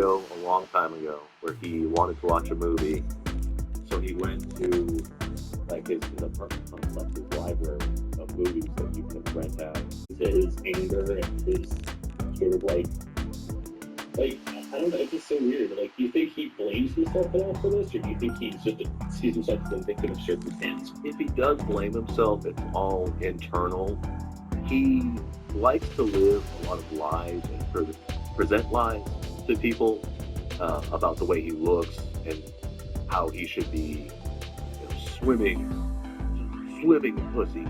video a long time ago where he wanted to watch a movie, so he went to like his apartment complex's library of movies that you can rent out. His anger and his sort of like I don't know, it's just so weird. Like, do you think he blames himself at all for this, or do you think he just sees himself as a victim of circumstance? If he does blame himself, it's all internal. He likes to live a lot of lies and present lies to people about the way he looks and how he should be, swimming in pussy.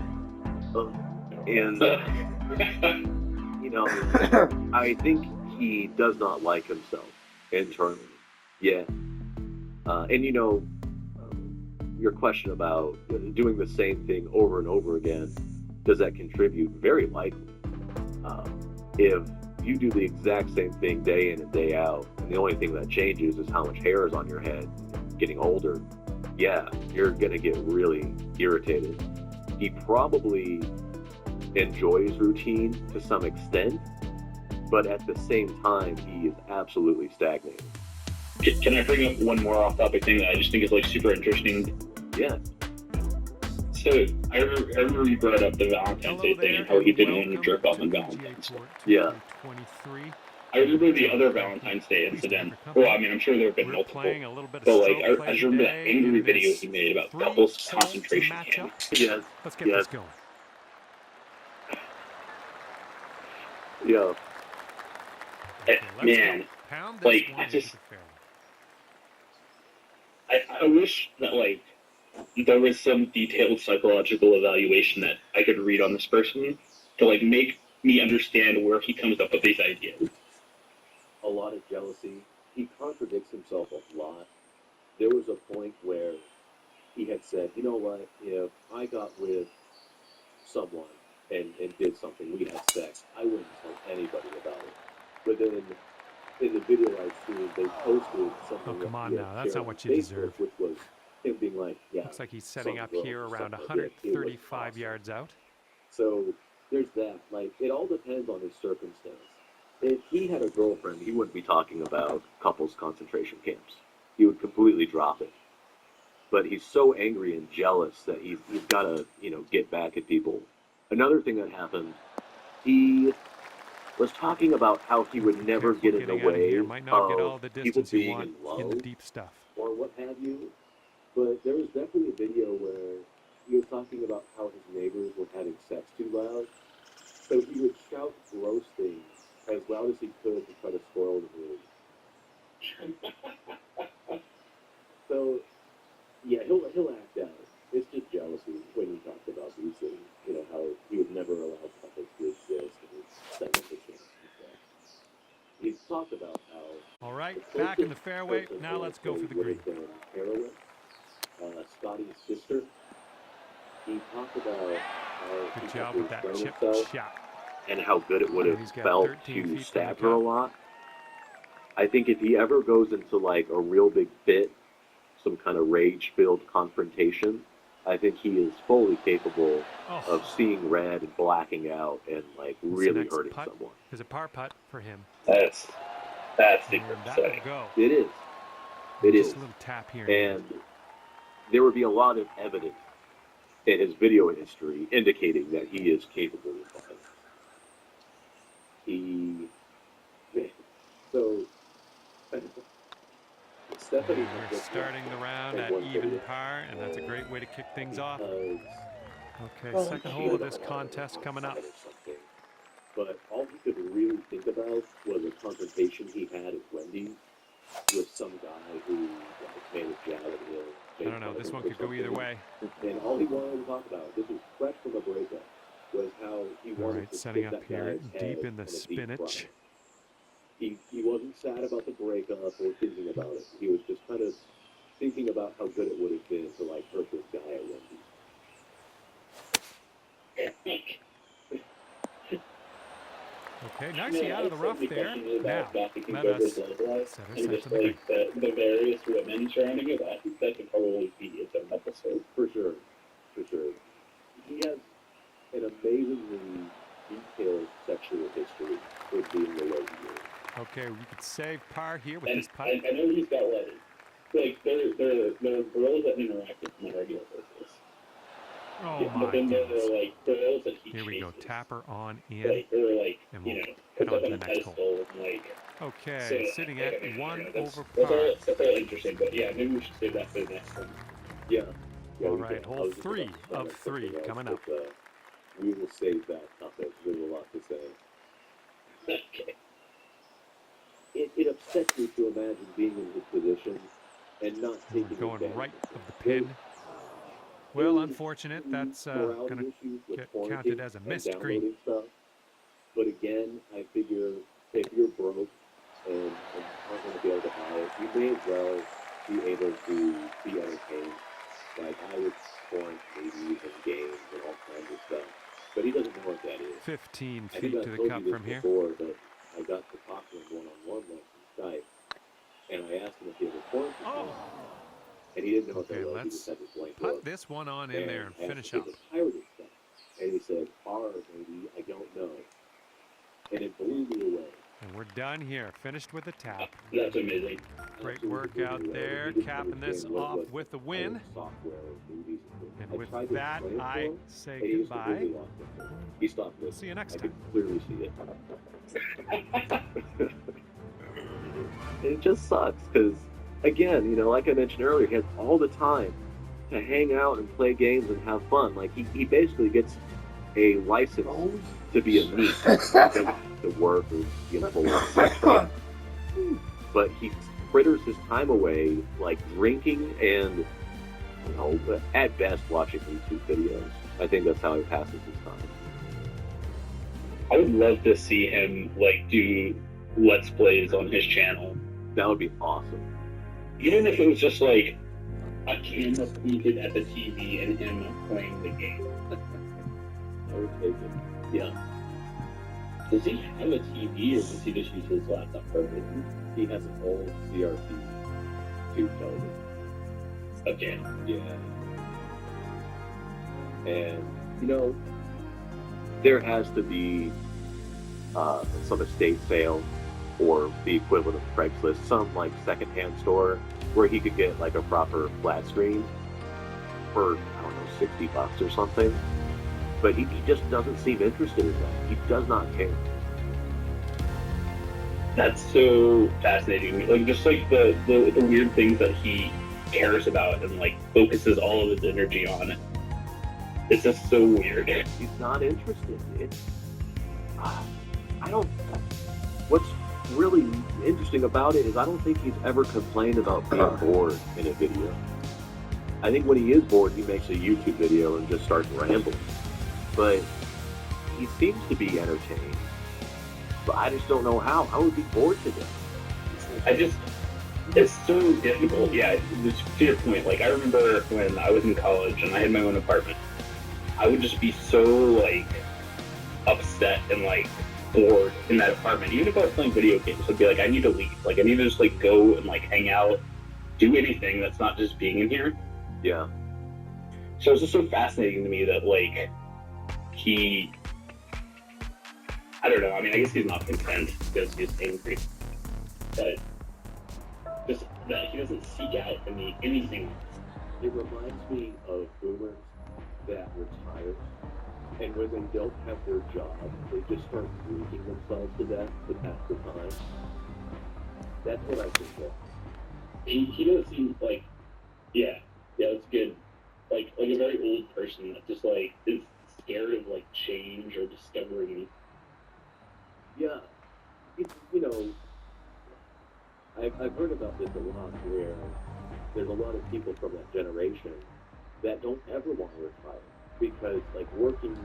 I think he does not like himself internally. Yeah. Your question about doing the same thing over and over again, does that contribute? Very likely. If you do the exact same thing day in and day out, and the only thing that changes is how much hair is on your head, getting older, yeah, you're going to get really irritated. He probably enjoys routine to some extent, but at the same time, he is absolutely stagnating. Can I bring up one more off-topic thing that I just think is super interesting? Yeah. So I remember you brought up the Valentine's Day thing and how he didn't want to jerk off on Valentine's Day. Yeah. I remember the other Valentine's Day incident. Well, I mean, I'm sure there have been multiple. But I just remember that angry video he made about couples concentration camps. Yes. Let's get this going. Yeah. Man, I wish that there was some detailed psychological evaluation that I could read on this person to make me understand where he comes up with these ideas. A lot of jealousy. He contradicts himself a lot. There was a point where he had said, you know what, if I got with someone and did something, we had sex, I wouldn't tell anybody about it. But then in the video I've seen, they posted something. Oh, come on now. That's not what you deserve. Which was him being like, yeah. Looks like he's setting up here around 135 yards out. So there's that. It all depends on his circumstance. If he had a girlfriend, he wouldn't be talking about couples concentration camps. He would completely drop it. But he's so angry and jealous that he's got to, get back at people. Another thing that happened, he was talking about how he would never get in the way of people being in love in the deep stuff or what have you. But there was definitely a video where he was talking about how his neighbors were having sex too loud. So he would shout gross things as loud as he could to try to spoil the mood. So, yeah, he'll act out. It's just jealousy when he talked about these things. How he would never allow couples to exist and set up the camps and stuff. He's talked about how... All right, back in the fairway. Now let's go for the green. Heroin, Scotty's sister. He talked about how good job with that chip shot. And how good it would have felt to stab her a lot. I think if he ever goes into a real big fit, some kind of rage-filled confrontation, I think he is fully capable of seeing red and blacking out and really hurting someone. There's a par putt for him. That's the go. It is. It is. Just a little tap here. And there would be a lot of evidence in his video history indicating that he is capable of that. Stephanie, we're starting the round at even par, and that's a great way to kick things off. Okay, second hole of this contest coming up. But all he could really think about was a confrontation he had at Wendy's with some guy who made a jab at him. I don't know, this one could go either way. And all he wanted to talk about, this was fresh from a breakup, was how he wanted to setting stick up that here guy's deep head in the spinach. He wasn't sad about the breakup or thinking about it. He was just kind of thinking about how good it would have been to hurt this guy at Wendy's. Okay, nicely out of the rough there. Now, let us set ourselves to the various women surrounding it. I think that could probably be its own episode. For sure. He has an amazingly detailed sexual history for being the way he is. Okay, we could save par here with And this putt. I know he's got like they're girls that interact with him on a regular basis. Oh Yeah, my but then there goodness. are like girls that he Here we go. chases. Tapper on in. Like they're like And you we'll know head puts on up to on the a next hole. pedestal and like. Okay, So, sitting I at mean, 1 that's, over that's par. all interesting, but yeah, maybe we should save that for the next one. Yeah. All right, hole 3 of 3 coming up. We will save that topic. There's a lot to say. Okay. It upsets me to imagine being in his position and not We're taking going advantage right of of the it. pin. Well, There's unfortunate. That's morality going issues to with get quarantine counted as a and missed green. downloading stuff. But again, I figure if you're broke and aren't going to be able to buy it, you may as well be able to be entertained. Like I was torrent movies and games and all kinds of stuff. But he doesn't know what that is. 15 I think feet I to the told cup you this from here. before, but I got to talk to him one-on-one once in Skype. And I asked him if he had a quarantine. Oh. And he didn't know what Okay, that was. He just let's had this blank put look. this one on in there and finish I up. asked if he was a pirate stuff. And he said, maybe, I don't know. And it blew me away. And we're done here. Finished with a tap. That's amazing. Great work out there. Capping this off with a win. And with that, I say goodbye. He stopped listening. See you next I time. could clearly see it. It just sucks because, again, like I mentioned earlier, he has all the time to hang out and play games and have fun. Like he basically gets a license to be a meat. He doesn't have to work or be in full on. But he fritters his time away like drinking and, at best watching YouTube videos. I think that's how he passes his time. I would love to see him do Let's Plays on his channel. That would be awesome. Even if it was just a camera pointed at the TV and him playing the game. I would take it. Yeah. Does he have a TV or does he just use his laptop for everything? He has an old CRT tube television. Okay. Yeah. And, there has to be some estate sale or the equivalent of Craigslist, some secondhand store where he could get a proper flat screen for, I don't know, $60 or something. But he just doesn't seem interested in that. He does not care. That's so fascinating. Just the weird things that he cares about and focuses all of his energy on. It's just so weird. He's not interested. What's really interesting about it is I don't think he's ever complained about being bored in a video. I think when he is bored, he makes a YouTube video and just starts rambling. But he seems to be entertained. But I just don't know how. I would be bored to death. It's so difficult. Yeah, just to your point, I remember when I was in college and I had my own apartment, I would just be so, upset and, bored in that apartment. Even if I was playing video games, I'd be I need to leave. I need to just, go and, hang out, do anything that's not just being in here. Yeah. So it's just so fascinating to me that, he... I don't know. I mean, I guess he's not content because he's angry. But just that he doesn't seek out anything. It reminds me of boomers that retire, and when they don't have their job, they just start drinking themselves to death to pass the time. That's what I think of. He doesn't seem yeah, that's good. A very old person that just is scared of change or discovering. Yeah, I've heard about this a lot where there's a lot of people from that generation that don't ever want to retire because working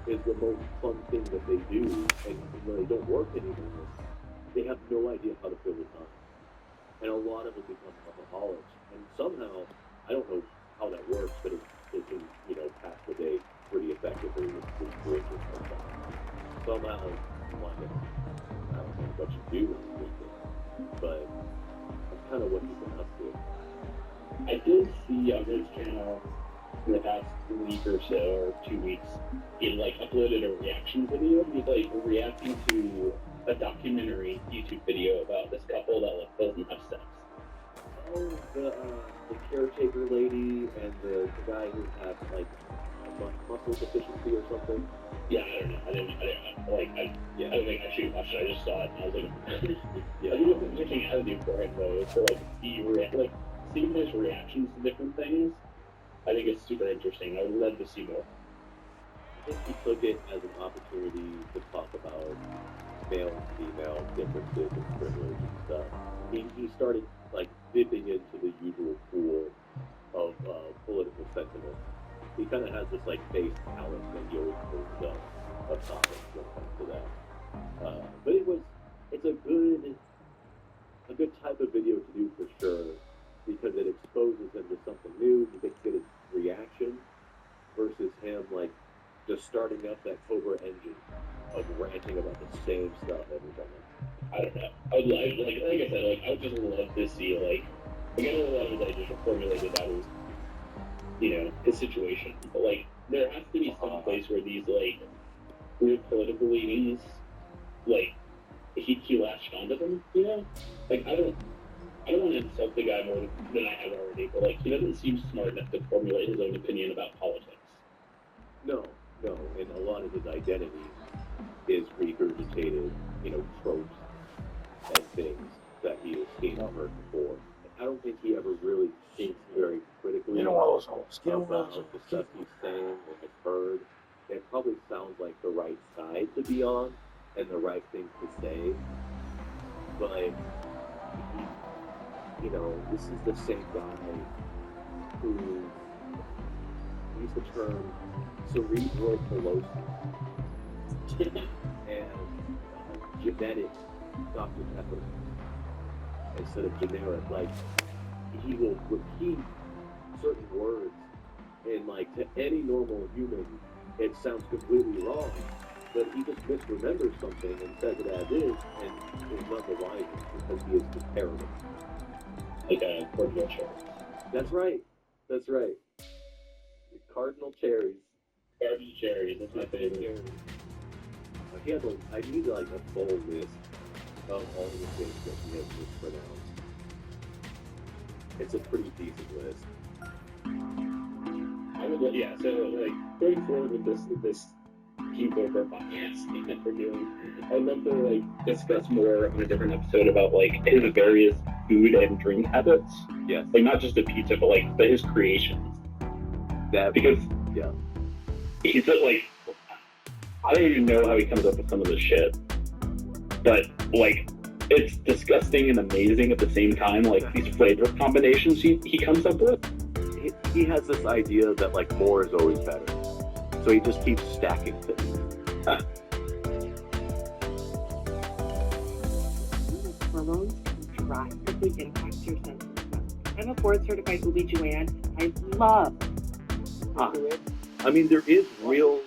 is the most fun thing that they do, and when they don't work anymore, they have no idea how to fill the time. And a lot of them become alcoholics, and somehow, I don't know how that works, but it can, pass the day pretty effectively with drinking sometimes. Somehow, I don't know what you do when you're drinking, but that's kind of what he's been up to. I did see on his channel in the past week or so, or 2 weeks, he uploaded a reaction video. He's reacting to a documentary YouTube video about this couple that like doesn't have sex. Oh, the caretaker lady and the guy who has like muscle deficiency or something. Yeah, I don't know. I didn't think I should watch it. I just saw it and I was like, Yeah. I think what's interesting how to do for it though is to like seeing his reactions to different things. I think it's super interesting. I would love to see more. I think he took it as an opportunity to talk about male and female differences and privilege and stuff. He started like dipping into the usual pool of political sentiment. He kind of has this like base talent that he always pulls up a topic when it comes to that. But it's a good type of video to do for sure, because it exposes him to something new. You get to get his reaction versus him like just starting up that Cobra engine of ranting about the same stuff every time. I don't know. I would like I said, like I would just love to see like again a lot of it I just formulated out of his situation. But like there has to be some place where these like weird political leanings like he latched onto them, Like I don't want to insult the guy more than I have already, but like he doesn't seem smart enough to formulate his own opinion about politics. No, and a lot of his identity is regurgitated, tropes and things that he has seen and heard before. I don't think he ever really thinks very critically about the stuff he's saying or has heard. It probably sounds like the right side to be on and the right thing to say, but this is the same guy who used the term cerebral palsy and genetic Dr. Pepper instead of generic. Like, he will repeat certain words, and like to any normal human, it sounds completely wrong, but he just misremembers something and says it as is, and is none the wiser because he is comparable. Like a cordial cherry. That's right. Cardinal cherries. Cardinal cherries, that's my favorite. I need like a full list of all the things that he has mispronounced. It's a pretty decent list. I would, yeah. So like going forward with this Keepover podcast thing that we're doing, I'd love to like discuss more on a different episode about like his various food and drink habits. Yes. Like not just the pizza, but like his creations. Because he's like, I don't even know how he comes up with some of this shit, but like it's disgusting and amazing at the same time. Like these flavor combinations he comes up with. He has this idea that like more is always better, so he just keeps stacking things. Hormones can drastically impact your sense of smell. I'm a board-certified OB/GYN. I love I mean, there is real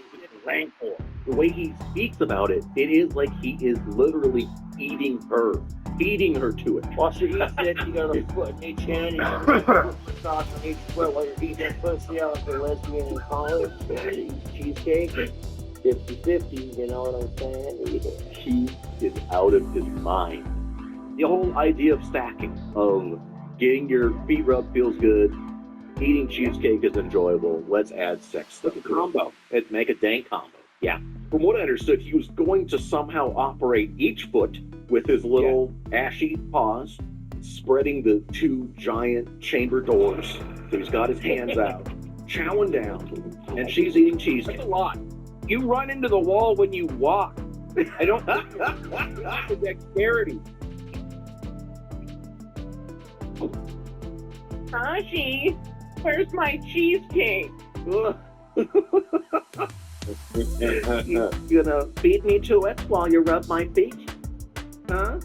rancor. The way he speaks about it, it is like he is literally feeding her to it. Well, so he said you got a foot in each hand, you got a foot sauce on each foot while you're eating that pussy out like a lesbian in college. Cheesecake, 50-50, you know what I'm saying? He is out of his mind. The whole idea of stacking, of getting your feet rubbed feels good, eating cheesecake is enjoyable, let's add sex stuff. Make a combo. Make a dank combo. Yeah. From what I understood, he was going to somehow operate each foot with his little ashy paws, spreading the two giant chamber doors. So he's got his hands out, chowing down, and she's eating cheesecake. That's a lot. You run into the wall when you walk. I don't think the dexterity. Tashi, where's my cheesecake? You gonna feed me to it while you rub my feet? Huh?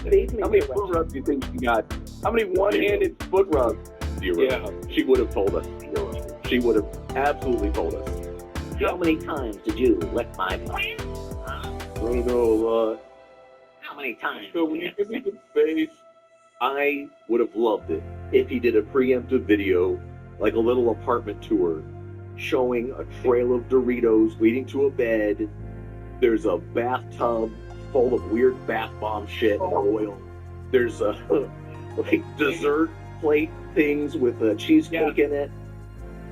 Feed me. How many foot rubs do you think she got? How many one-handed foot rubs? Zero. Yeah. She would have told us. She would have absolutely told us. How many times did you lick my butt? I don't know a lot. How many times? So when you give me the face, I would have loved it if he did a preemptive video, like a little apartment tour, showing a trail of Doritos leading to a bed. There's a bathtub full of weird bath bomb shit and oil. There's like dessert plate things with a cheesecake in it,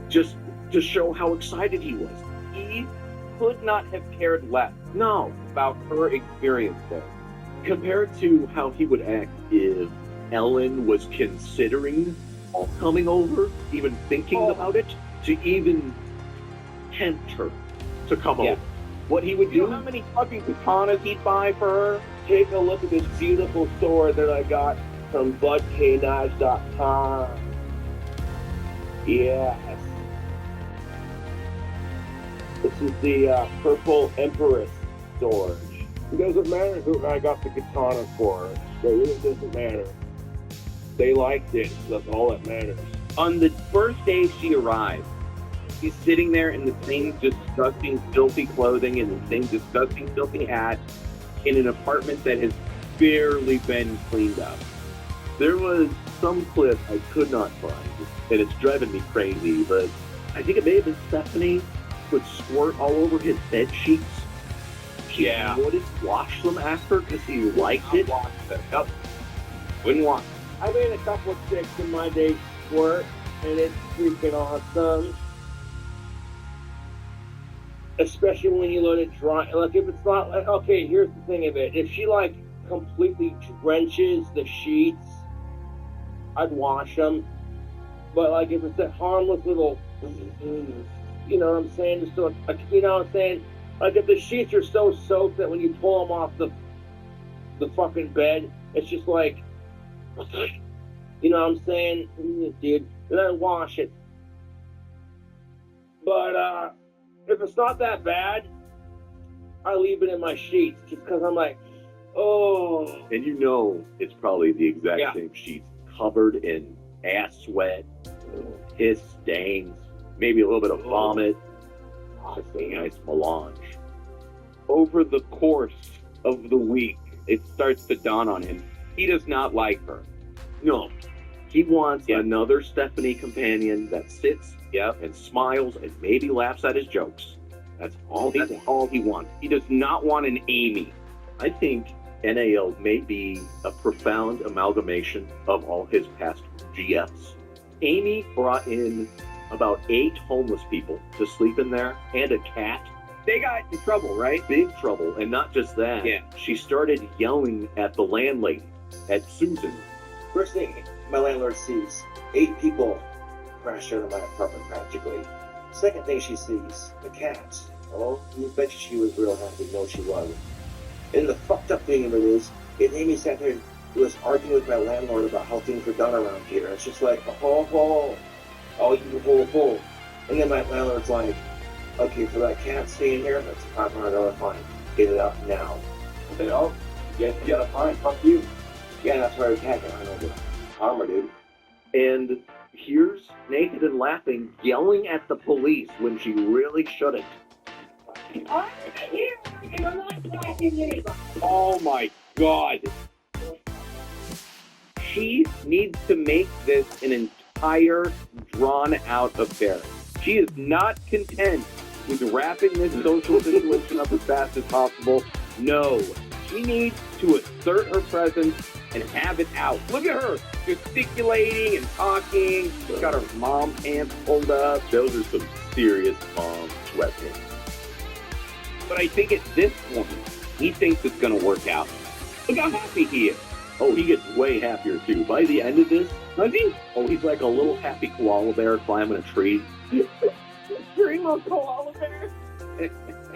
just to show how excited he was. He could not have cared less No, about her experience there. compared to how he would act if Ellen was considering coming over, even thinking about it, to even tempt her to come over. What he would You know do? how many fucking katanas he'd buy for her? Take a look at this beautiful sword that I got from budkknives.com. Yes. This is the Purple Empress sword. It doesn't matter who I got the katana for. It really doesn't matter. They liked it. That's all that matters. On the first day she arrived, she's sitting there in the same disgusting, filthy clothing and the same disgusting, filthy hat in an apartment that has barely been cleaned up. There was some clip I could not find, and it's driving me crazy, but I think it may have been Stephanie would squirt all over his bed sheets. He wouldn't wash them after because he liked it. Yep. Wouldn't want. I made a couple of chicks in my day squirt, and it's freaking awesome. Especially when you let it dry. Like, if it's not like, okay, here's the thing of it. If she, like, completely drenches the sheets, I'd wash them. But, like, if it's that harmless little, you know what I'm saying? Just like, you know what I'm saying? Like, if the sheets are so soaked that when you pull them off the fucking bed, it's just like, you know what I'm saying? Dude, then I wash it. But, if it's not that bad, I leave it in my sheets just because I'm like, oh. And you know it's probably the exact same sheets, covered in ass sweat, piss stains, maybe a little bit of vomit. It's a nice melange. Over the course of the week, it starts to dawn on him. He does not like her. No, he wants another Stephanie companion that sits and smiles and maybe laughs at his jokes. That's all he wants. He does not want an Amy. I think NAL may be a profound amalgamation of all his past GFs. Amy brought in about 8 homeless people to sleep in there and a cat. They got in trouble, right? Big trouble. And not just that. Yeah. She started yelling at the landlady, at Susan. First thing my landlord sees, 8 people crashed out of my apartment practically. Second thing she sees, the cat. Oh, you bet she was real happy. No, she wasn't. And the fucked up thing of it is Amy sat there and was arguing with my landlord about how things were done around here. It's just like, oh, you. And then my landlord's like, okay, for that cat staying here, that's a $500 fine. Get it out now. I said, oh, you got a fine, fuck you. Yeah, that's why the cat got run over. Armor, dude. And here's Nathan laughing, yelling at the police when she really shouldn't. Oh my God. She needs to make this an entire drawn-out affair. She is not content with wrapping this social situation up as fast as possible. No, she needs to assert her presence and have it out. Look at her gesticulating and talking. She's got her mom pants pulled up. Those are some serious mom sweatpants. But I think at this point, he thinks it's going to work out. Look how happy he is. Oh, he gets way happier too. By the end of this, Does he? oh, he's like a little happy koala bear climbing a tree. Primo koala bear?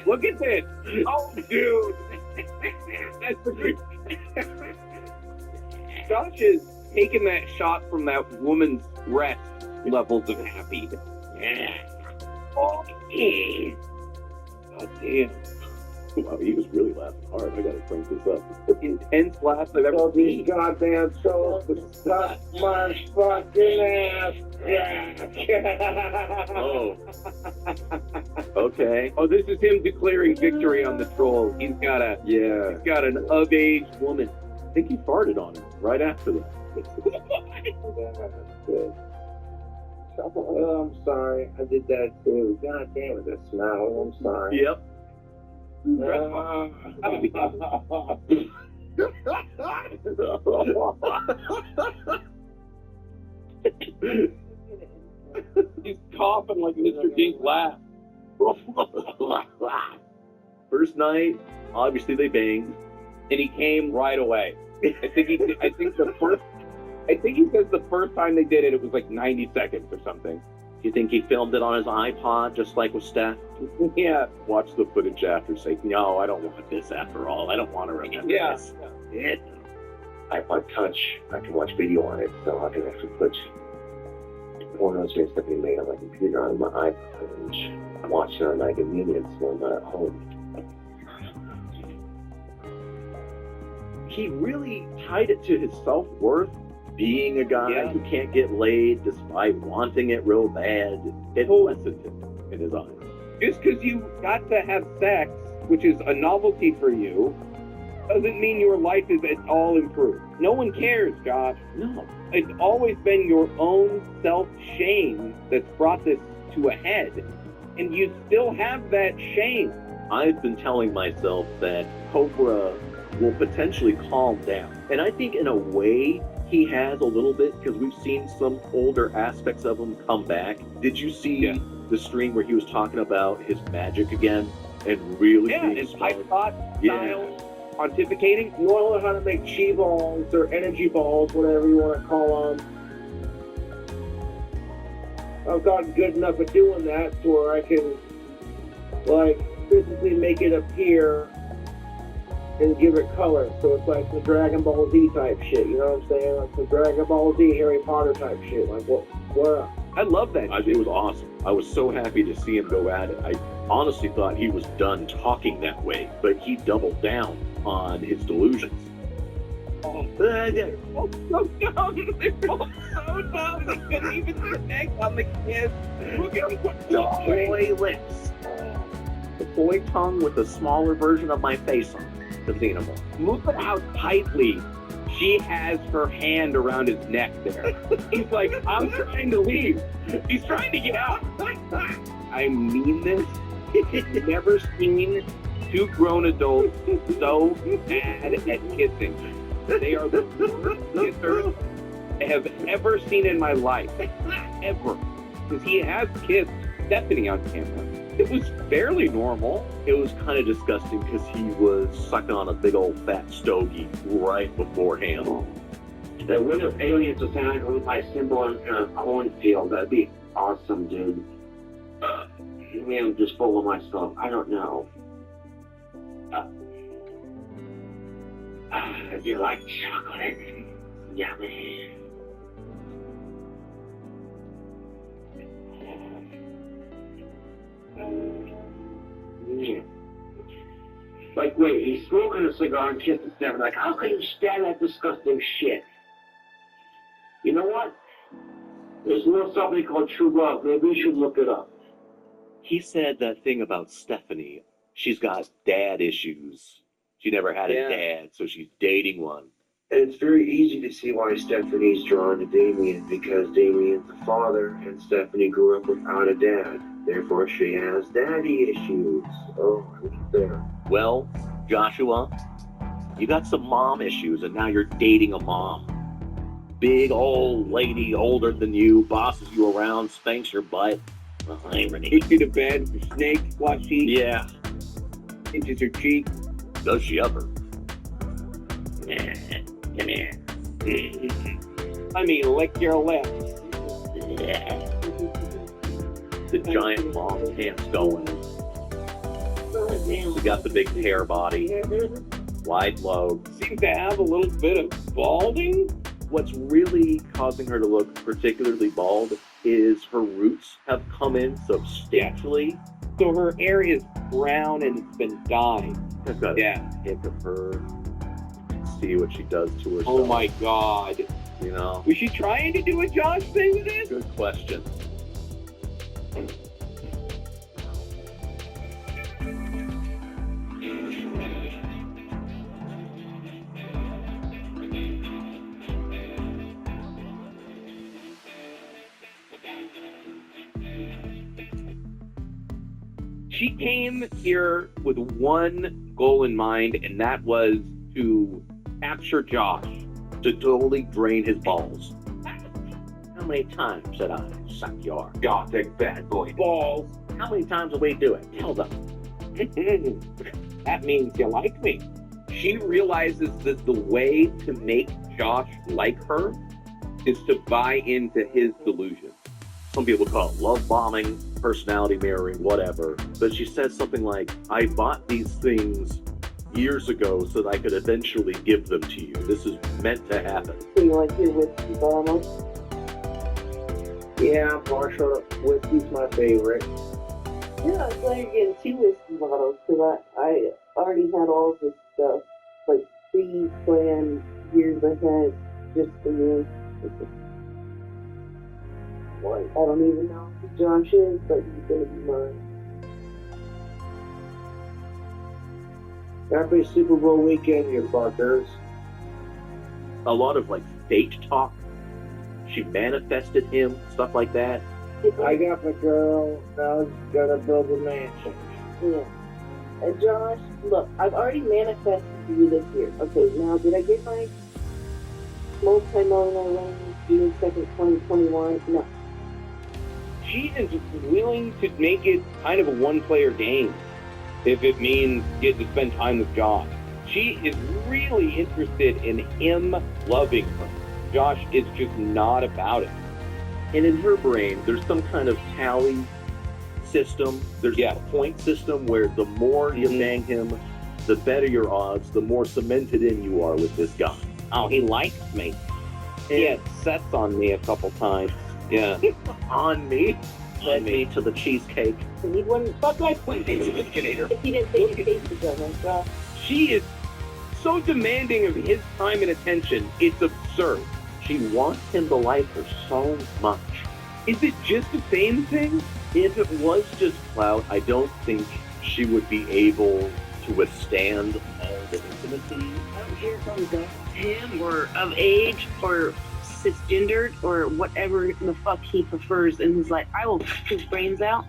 Look at this. Oh, dude. That's the Josh is taking that shot from that woman's breast levels of happy. Yeah. Oh, yeah. God damn. Wow, he was really laughing hard. I gotta crank this up. Intense laughs I've ever These seen. goddamn souls suck my fucking ass. Oh. Okay. Oh, this is him declaring victory on the troll. He's got an of-age woman. I think he farted on him right after that. Oh, I'm sorry. I did that too. God damn it, that smell. I'm sorry. Yep. He's coughing like Mr. Dink laugh. First night, obviously they banged. And he came right away. I think he says the first time they did it, it was like 90 seconds or something. Do you think he filmed it on his iPod, just like with Steph? Yeah. Watch the footage after, say, no, I don't want this after all. I don't want to remember this. Yeah. iPod Touch, I can watch video on it, so I can actually put pornos and stuff being made on my computer on my iPod and watch it on my convenience when I'm not at home. He really tied it to his self-worth, being a guy who can't get laid despite wanting it real bad. It lessened him in his eyes. Just because you got to have sex, which is a novelty for you, doesn't mean your life is at all improved. No one cares, Josh. No. It's always been your own self-shame that's brought this to a head. And you still have that shame. I've been telling myself that Cobra will potentially calm down. And I think in a way he has a little bit, because we've seen some older aspects of him come back. Did you see the stream where he was talking about his magic again and really being his smart? high thought style pontificating? You want to learn how to make chi balls or energy balls, whatever you want to call them. I've gotten good enough at doing that to where I can, like, physically make it appear and give it color. So it's like the Dragon Ball Z type shit, you know what I'm saying? Like the Dragon Ball Z, Harry Potter type shit. Like, what I love that shit. It was awesome. I was so happy to see him go at it. I honestly thought he was done talking that way, but he doubled down on his delusions. Oh, they're both so dumb. They're both so dumb. They couldn't even connect on the kids. Look at The boy lips. The boy tongue with the smaller version of my face on it. The xenomorph. Look at how tightly she has her hand around his neck there. He's like, I'm trying to leave. He's trying to get out. I mean this. I've never seen two grown adults so bad at kissing. They are the worst kissers I have ever seen in my life. Ever. Because he has kissed Stephanie on camera. It was fairly normal. It was kind of disgusting because he was sucking on a big old fat stogie right beforehand. That what if aliens are saying with my symbol in a cornfield? That'd be awesome, dude. Maybe I'm just full of myself. I don't know. If you like chocolate, yummy. Like, wait, he's smoking a cigar and kissing Stephanie. Like, how can you stand that disgusting shit? You know what? There's a little something called true love. Maybe you should look it up. He said that thing about Stephanie. She's got dad issues. She never had a dad, so she's dating one. And it's very easy to see why Stephanie's drawn to Damien, because Damien's the father, and Stephanie grew up without a dad. Therefore, she has daddy issues. Oh, right there. Well, Joshua, you got some mom issues, and now you're dating a mom. Big old lady, older than you, bosses you around, spanks your butt. Irony. Takes you to bed, snake, watch sheet. Yeah. Pinches her cheek. Does she ever? Come here. I mean, lick your lips. The giant mom pants going. She got the big hair body. Wide lobe. Seems to have a little bit of balding. What's really causing her to look particularly bald is her roots have come in substantially. So her hair is brown and it's been dyed. I've got a pic of her. See what she does to herself. Oh my God. You know? Was she trying to do a Josh thing with it? Good question. She came here with one goal in mind, and that was to capture Josh, To totally drain his balls. How many times did I suck your gothic bad boy balls? How many times did we do it? Tell them. That means you like me. She realizes that the way to make Josh like her is to buy into his delusion. Some people call it love bombing, personality mirroring, whatever. But she says something like, I bought these things years ago so that I could eventually give them to you. This is meant to happen. So you like your whiskey bottles? Yeah, I'm partial. Whiskey's my favorite. Yeah, I'm glad you're getting 2 whiskey bottles because I already had all this stuff like pre-planned years ahead just for you. What? I don't even know who Josh is, but he's gonna be mine. Happy Super Bowl weekend, you fuckers. A lot of like fate talk. She manifested him, stuff like that. I got the girl, now I'm gonna build a mansion. Yeah. And Josh, look, I've already manifested for you this year. Okay, now did I get my multi-millionaire win June 2nd, 2021? No. She is willing to make it kind of a one-player game if it means getting to spend time with Josh. She is really interested in him loving her. Josh is just not about it. And in her brain, there's some kind of tally system. There's a point system where the more you bang him, the better your odds, the more cemented in you are with this guy. Oh, he likes me. He had sets on me a couple times. Yeah. On me? Led me to the cheesecake. He wouldn't fuck my point if he didn't take his taste together, so. She is so demanding of his time and attention, it's absurd. She wants him to like her so much. Is it just the same thing? If it was just clout, I don't think she would be able to withstand all the intimacy. I don't care if I'm him or of age or cisgendered or whatever the fuck he prefers, and he's like, I will fuck his brains out.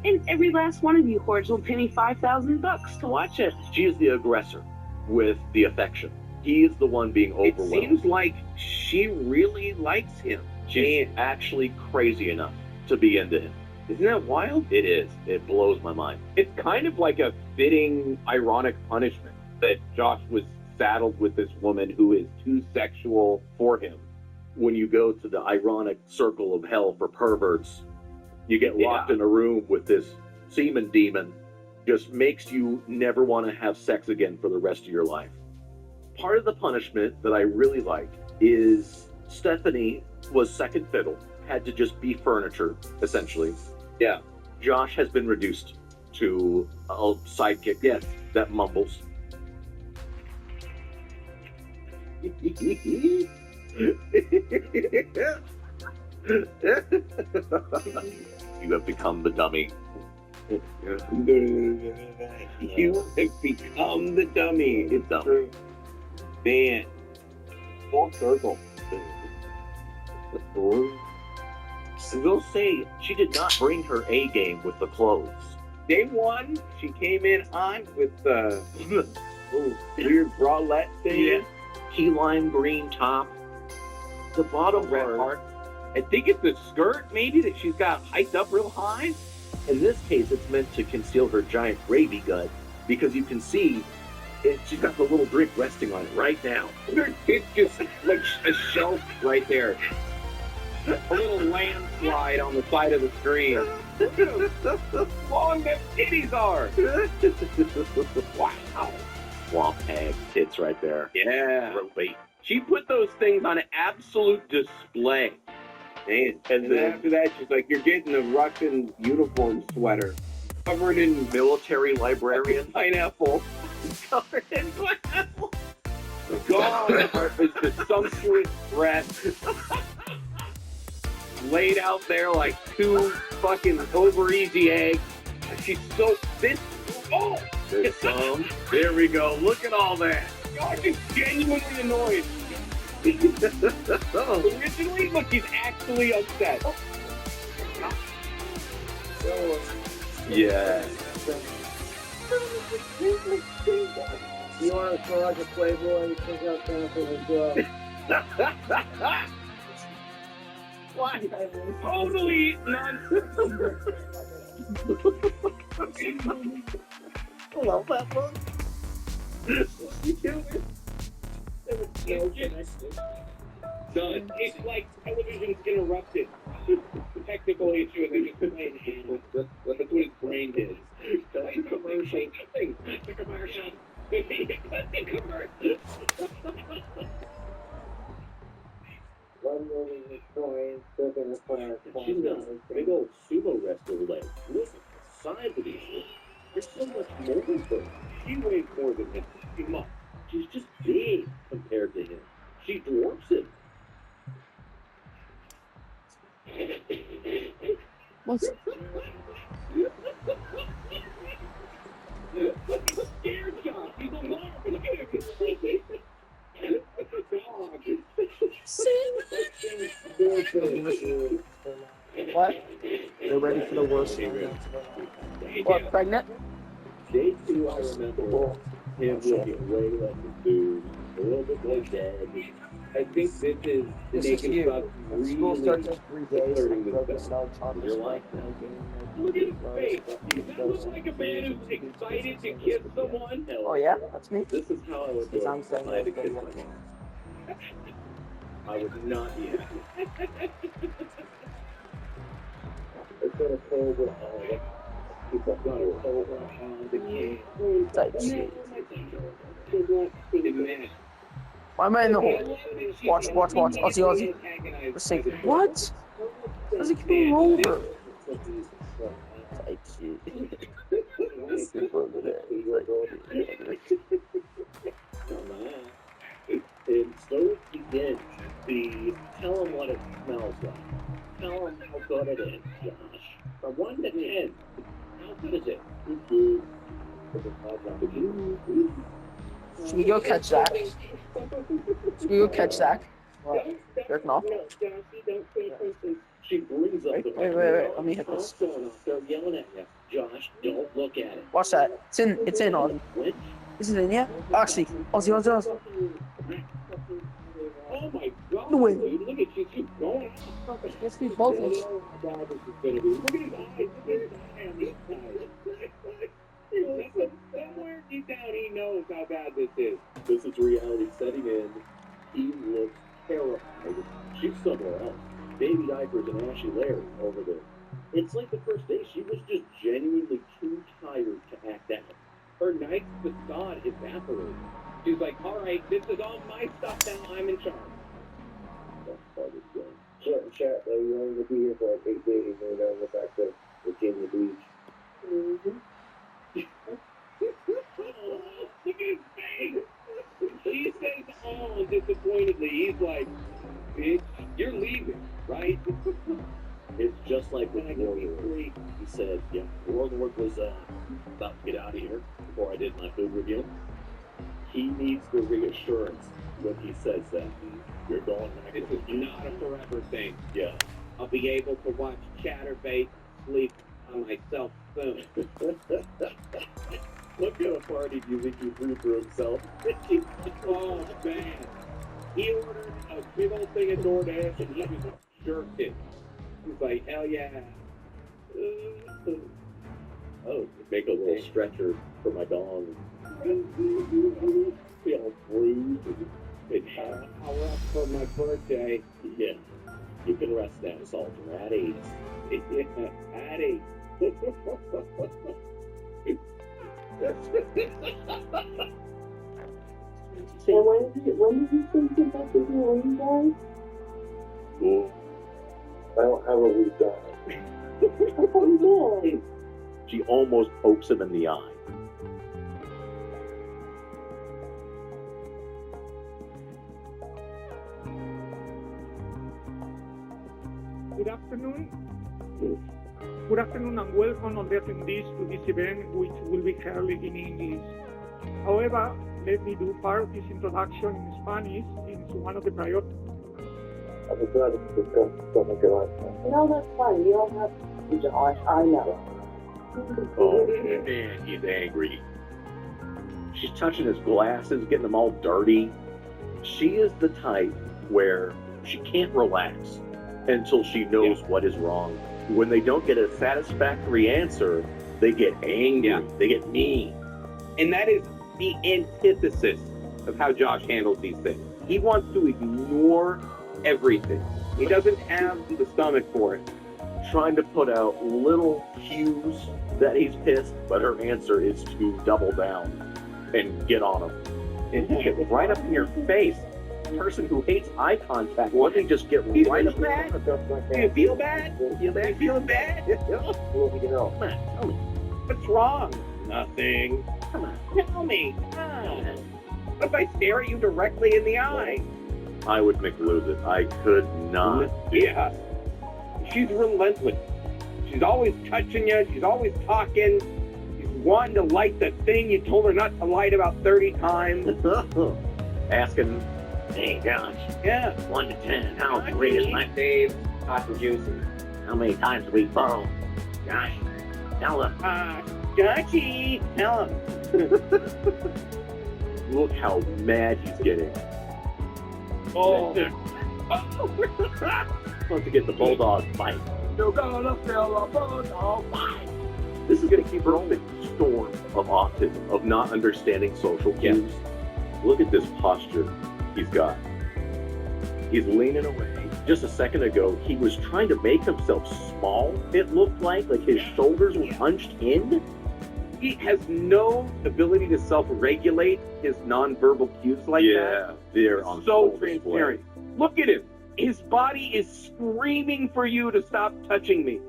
And every last one of you whores will pay me $5,000 to watch it. She is the aggressor with the affection. He is the one being overwhelmed. It seems like she really likes him. She's actually crazy enough to be into him. Isn't that wild? It is. It blows my mind. It's kind of like a fitting, ironic punishment that Josh was saddled with this woman who is too sexual for him. When you go to the ironic circle of hell for perverts, you get locked in a room with this semen demon. Just makes you never want to have sex again for the rest of your life. Part of the punishment that I really like is Stephanie was second fiddle, had to just be furniture, essentially. Yeah. Josh has been reduced to a sidekick that mumbles. You have become the dummy. You have become the dummy. It's dumb. Man. Full circle. I will say, she did not bring her A game with the clothes. Day one, she came in hot with the little weird bralette thing. Yeah. Key lime green top. The bottom Red part. heart. I think it's the skirt, maybe, that she's got hiked up real high. In this case, it's meant to conceal her giant gravy gut, because you can see she's got the little drink resting on it right now. It's just like a shelf right there. A little landslide on the side of the screen. Look at how long them titties are. Wow. Swamp hag tits right there. Yeah. Ropey. She put those things on an absolute display. Man. And then after that, she's like, you're getting a Russian uniform sweater. Covered in Military librarian. pineapple. Covered in pineapple. God, is the sumptuous breast laid out there like two fucking over easy eggs. She's so thin. Oh, There's some. There we go. Look at all that. God, she's genuinely annoyed. Originally, look, he's actually upset. Yeah. You want to feel like a playboy? You think out there for the girl. What? Totally nonsense. I love that book. Done. It's like television's interrupted. Technical issue, and they just playing handle. That's what his brain did. Like commercial. The commercial. The commercial. One moving the coin, flipping the fire. She's got big old sumo wrestler legs. Look at the size of these things. There's so much more to her. She weighs more than him. She's just big compared to him. She dwarfs him. What's Scared Josh. He's alarmed. Look at him. He's sleeping. what? They're ready for the worst. What, pregnant? Day 2, I remember him looking way like a dude, a little bit like dead. I think this is the This is naked you. stuff School starts really in 3 days. flirting with Focus them. on chocolate. You're like, Look at his face. Does that look like a man who's excited to kiss someone? Oh yeah, that's me. This is how I would do It's it on if I had to kiss Sunday. my mom. I would not be happy. It's gonna pull with all of it. People gonna pull on the kid. Type shit. Man. Why am I in the hole? Watch. Ozzy. Let's see. What? Does he keep going over? Type shit. And so begins the tell him what it smells like. Tell him how good it is, Josh. From 1 to 10, how good is it? Should we go catch Zach? Should we go catch Zach? Jerking off? She brings up the Wait. Let me hit this. Start yelling at you. Josh, don't look at it. Watch that. It's in, Ozzy. Which? Is it in yet? Actually, Ozzy. Oh my God. No way. Dude, look at you. She's going off. Yes, we both. Look at his eyes. Look at his eye on this side. Somewhere deep down he knows how bad this is. This is reality setting in. He looks terrified. She's somewhere else. Baby diapers and ashy Larry over there. It's like the first day she was just genuinely too tired to act out. Her nice facade evaporated. She's like, all right, this is all my stuff now. I'm in charge. That part is good. Chat, though, you only be here for like 8 days and then go back to Virginia Beach. Look at his face. She says, oh, disappointedly. He's like, bitch, you're leaving, right? It's just like with Warlord. He said, yeah, Warlord was about to get out of here before I did my food review. He needs the reassurance when he says that. You're going back. This is not a forever thing. Yeah. I'll be able to watch Chatterbait sleep on myself soon. What kind of party do you think he threw for himself? Oh, man. He ordered a big old thing of DoorDash and he just jerked it. He's like, hell yeah. Oh, make a little stretcher for my dog. Be all bruised. I'll rest for my birthday. Yeah. You can rest now, Soldier. At 8. At 8. And when did you think about the weed, guys? I don't have a weak guy. I thought you did. She almost pokes him in the eye. Good afternoon. Good afternoon and welcome all the attendees to this event, which will be held in English. However, let me do part of this introduction in Spanish since one of the priorities. No, that's fine. You don't have to, Josh. I know. Oh, man, he's angry. She's touching his glasses, getting them all dirty. She is the type where she can't relax until she knows what is wrong. When they don't get a satisfactory answer, they get angry. They get mean. And that is the antithesis of how Josh handles these things. He wants to ignore everything. He doesn't have the stomach for it. Trying to put out little cues that he's pissed, but her answer is to double down and get on him. And get right up in your face. A person who hates eye contact, why don't they just get right up in your face? Do you feel bad? Do you feel bad? Well, you know, Come on, tell me. What's wrong? Nothing. Come on, tell me. What if I stare at you directly in the eye? I would lose it. I could not. Yeah. She's relentless. She's always touching you. She's always talking. She's wanting to light the thing you told her not to light about 30 times. Asking, hey, Josh, Yeah. 1 to 10, how great is my Dave? Hot and juicy. How many times have we borrowed? Josh, tell him. Joshy, tell him. look how mad he's getting. Oh. Wants to get the bulldog fight. You're gonna feel a bulldog fight. This is going to keep her own storm of autism, of not understanding social cues. Look at this posture he's got. He's leaning away. Just a second ago, he was trying to make himself small. It looked like his shoulders were hunched in. He has no ability to self-regulate his nonverbal cues like that. They're on So full transparent. display. Look at him. His body is screaming for you to stop touching me.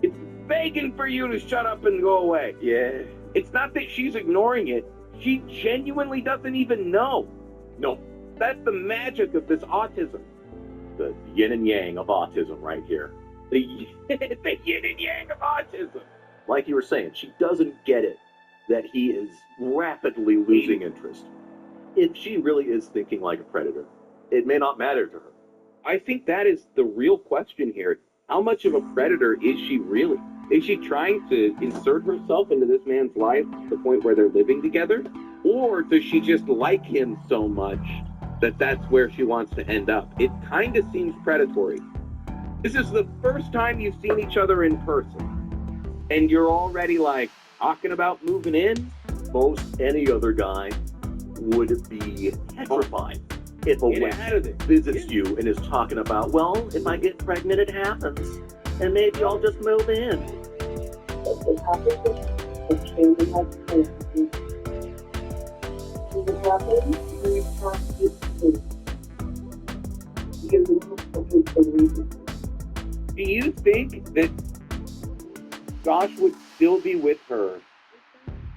It's begging for you to shut up and go away. Yeah. It's not that she's ignoring it. She genuinely doesn't even know. No, That's the magic of this autism. the yin and yang of autism right here. The yin and yang of autism. Like you were saying, she doesn't get it that he is rapidly losing interest. If she really is thinking like a predator, it may not matter to her. I think that is the real question here. How much of a predator is she really? Is she trying to insert herself into this man's life to the point where they're living together? Or does she just like him so much that that's where she wants to end up? It kind of seems predatory. This is the first time you've seen each other in person. And you're already talking about moving in? Most any other guy would be petrified if a Get wife out of there. visits you and is talking about, well, if I get pregnant, it happens. And maybe I'll just move in. Do you think that Josh would still be with her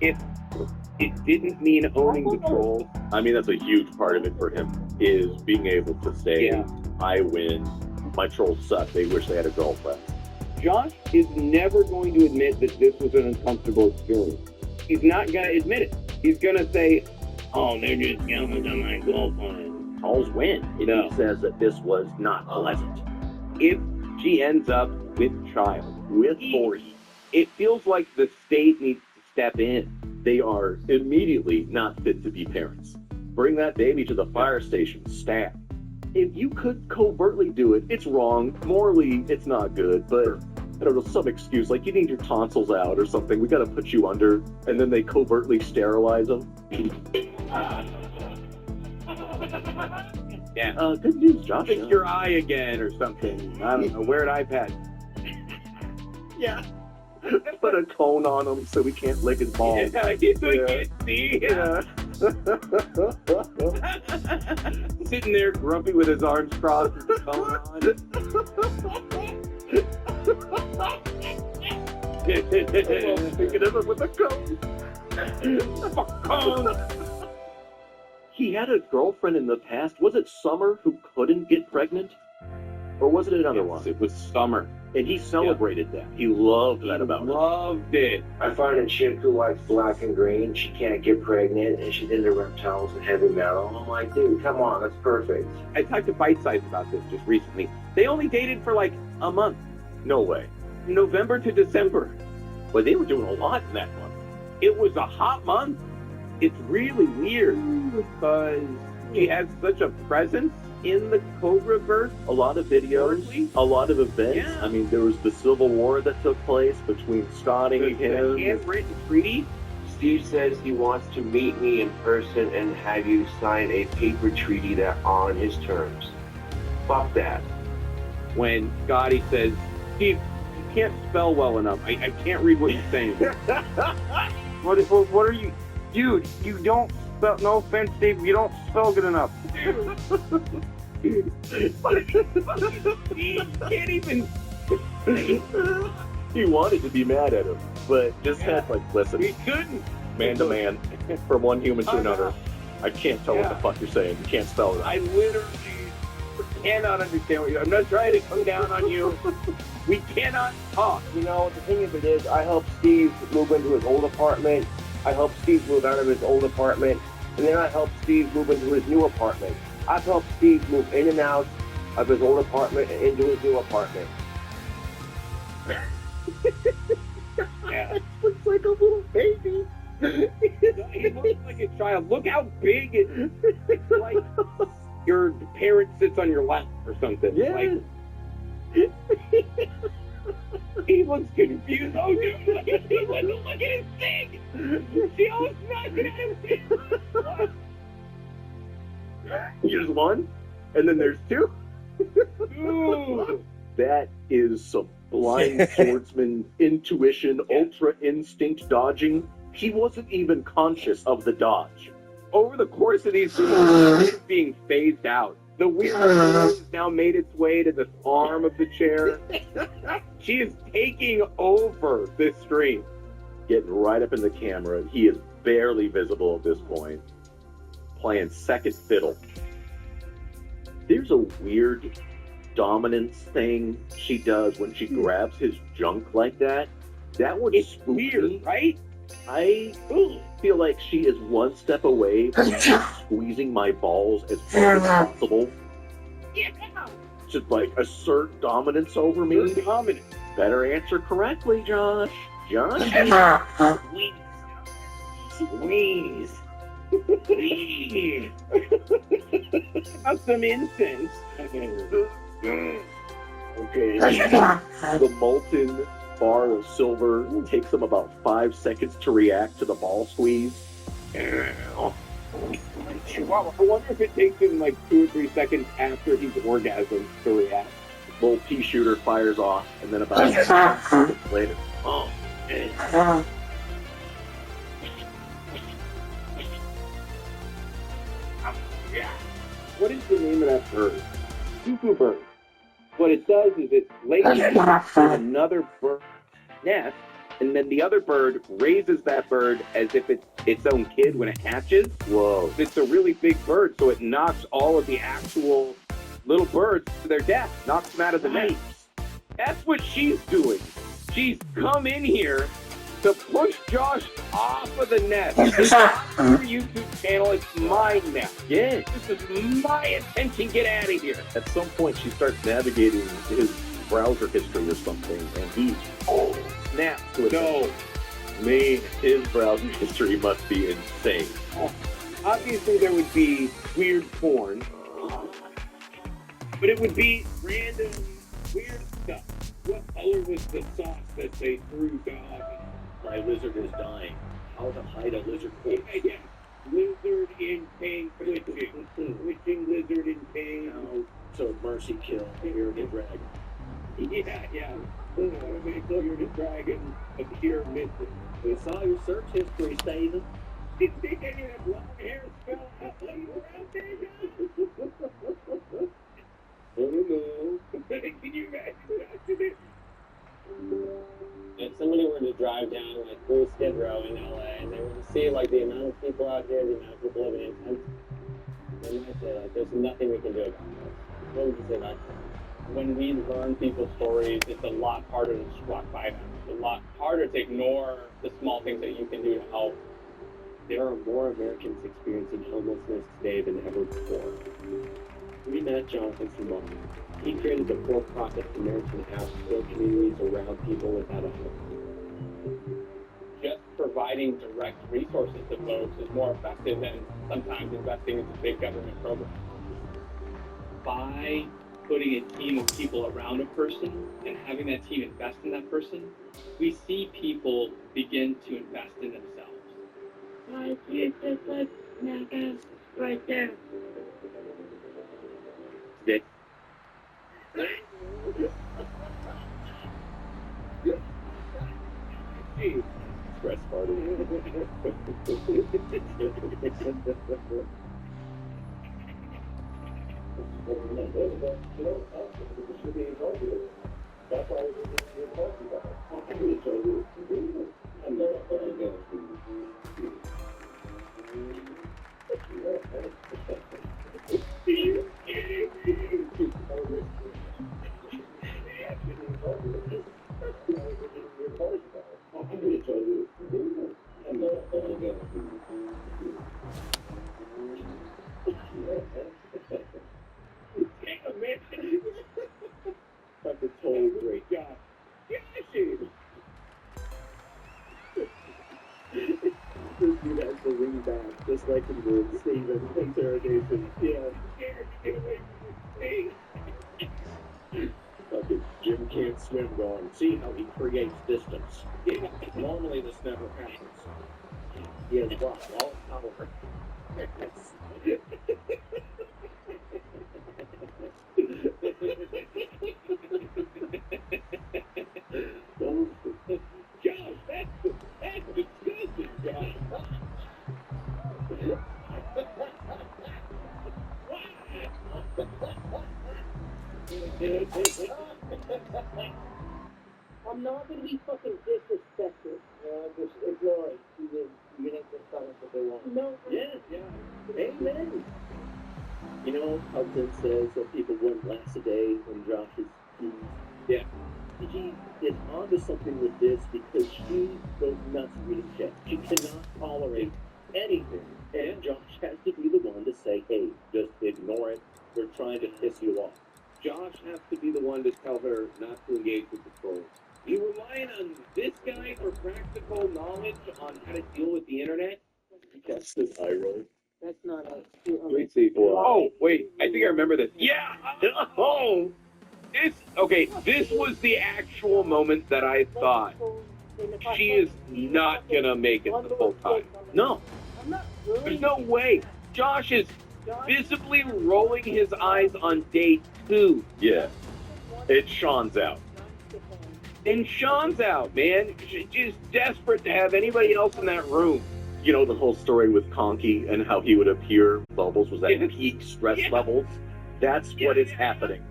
if it didn't mean owning the troll? I mean, that's a huge part of it for him, is being able to say, Yeah. I win, my trolls suck, they wish they had a girlfriend. Josh is never going to admit that this was an uncomfortable experience. He's not going to admit it. He's going to say, oh, they're just yelling at my girlfriend. Trolls win if No. he says that this was not pleasant. If she ends up with child, With Voorhees, it feels like the state needs to step in. they are immediately not fit to be parents. Bring that baby to the fire station, stab. If you could covertly do it, it's wrong. Morally, it's not good, but I don't know, some excuse, like you need your tonsils out or something, we gotta put you under, and then they covertly sterilize them. Yeah. Good news, Josh. Fix your eye again or something. I don't know. Wear an iPad. Yeah. Put a cone on him so we can't lick his balls. Yeah, so you can't see. Yeah. Sitting there grumpy with his arms crossed with the cone on. Picking him up with a cone. Fuck cone. He had a girlfriend in the past. Was it Summer who couldn't get pregnant? Or was it another one? It was Summer. And he celebrated that. He loved that about him. Loved it. I find a chick who likes black and green, she can't get pregnant, and she's into reptiles and heavy metal. I'm like, dude, come on, that's perfect. I talked to Bite Size about this just recently. They only dated for a month. No way. November to December. But they were doing a lot in that month. It was a hot month. It's really weird because she has such a presence in the Cobra verse. A lot of videos, a lot of events. Yeah. I mean, there was the Civil War that took place between Scotty and The him. handwritten treaty. Steve says he wants to meet me in person and have you sign a paper treaty that on his terms. Fuck that. When Scotty says, Steve, you can't spell well enough. I can't read what you're saying. What are you... Dude, you don't spell... No offense, Steve, you don't spell good enough. He can't even... He wanted to be mad at him, but just had like, listen, He couldn't. man to man, from one human to another. I can't tell what the fuck you're saying. You can't spell it out. I literally cannot understand what you're... I'm not trying to come down on you. We cannot talk. You know, the thing of it is, I helped Steve move into his old apartment. I helped Steve move out of his old apartment. And then I helped Steve move into his new apartment. I've helped Steve move in and out of his old apartment and into his new apartment. Yeah. Looks like a little baby. He looks like a child. Look how big it's like your parent sits on your lap or something. Yeah. Like, he looks confused. Oh, dude, look at his thing. She almost knocked it out of him. Here's one, and then there's two. Ooh. That is some blind swordsman intuition, ultra instinct dodging. He wasn't even conscious of the dodge. Over the course of these videos, it's being phased out. The weird has now made its way to the arm of the chair. She is taking over this stream. Getting right up in the camera. He is barely visible at this point. Playing second fiddle. There's a weird dominance thing she does when she grabs his junk like that. That would It's spook weird, me. right? I feel like she is one step away from squeezing my balls as far as possible. Yeah. Just like assert dominance over me. You're dominant. Better answer correctly, Josh. Josh? Squeeze. Squeeze. Have some incense. Okay. The molten bar of silver takes him about 5 seconds to react to the ball squeeze. Wow, I wonder if it takes him like 2 or 3 seconds after he's orgasmed to react. Little pea shooter fires off, and then about 6 seconds later. Oh, man. What is the name of that bird? Cuckoo bird. What it does is it lays another bird's nest, and then the other bird raises that bird as if it's its own kid when it hatches. Whoa. It's a really big bird, so it knocks all of the actual little birds to their death, knocks them out of the nest. That's what she's doing. She's come in here to push Josh off of the nest. Your YouTube channel is mine now. Yeah. This is my attention. Get out of here. At some point, she starts navigating his browser history or something, and he snaps to it. No. Man, his browser history must be insane. Obviously, there would be weird porn, but it would be random weird stuff. What color was the sauce that they threw dog? My lizard is dying. How to hide a lizard corpse? Yeah. Lizard in pain, twitching. Twitching lizard in pain. Now, so mercy kill, here the dragon. Yeah. Make clear the dragon appear missing. We saw your search history, Steven. Did they have long hair spell out like around there? I don't know. Can you imagine that? If somebody were to drive down like through Skid Row in LA and they were to see like the amount of people out here, the amount of people living in tents, they might say like, there's nothing we can do about this. What would you say about that? When we learn people's stories, it's a lot harder to just walk by them. It's a lot harder to ignore the small things that you can do to help. There are more Americans experiencing homelessness today than ever before. We met Jonathan Simone. He created the for-profit Samaritan House to build communities around people without a home. just providing direct resources to folks is more effective than sometimes investing into big government programs. By putting a team of people around a person and having that team invest in that person, we see people begin to invest in themselves. Right there. Dick. Stress party. That's why we're talking about it. That's a totally great job. This dude has to lean back, just like in the Stephen interrogation. Yeah. Fucking Jim can't swim going. See how he creates distance. Yeah. Normally this never happens. He has lost all power. Josh, that's disgusting, Josh. I'm not gonna be fucking disrespectful. Just ignore it. You didn't just tell us what they want. No. Yeah. Amen. You know how Tim says that people wouldn't last a day when Josh is pleased? Yeah. PG is onto something with this because she goes nuts reading shit. She cannot tolerate anything. And Josh has to be the one to say, hey, just ignore it. We're trying to piss you off. Josh has to be the one to tell her not to engage with the trolls. You relying on this guy for practical knowledge on how to deal with the internet? That's the eye roll. That's not a... Wait, see. Oh, wait. I think I remember this. Yeah! Oh! This was the actual moment that I thought she is not gonna make it the full time. No. There's no way. Josh is visibly rolling his eyes on day 2. Yeah. It's Sean's out. And Sean's out, man. She's just desperate to have anybody else in that room. You know the whole story with Conky and how he would appear Bubbles was at peak stress levels? That's what is happening.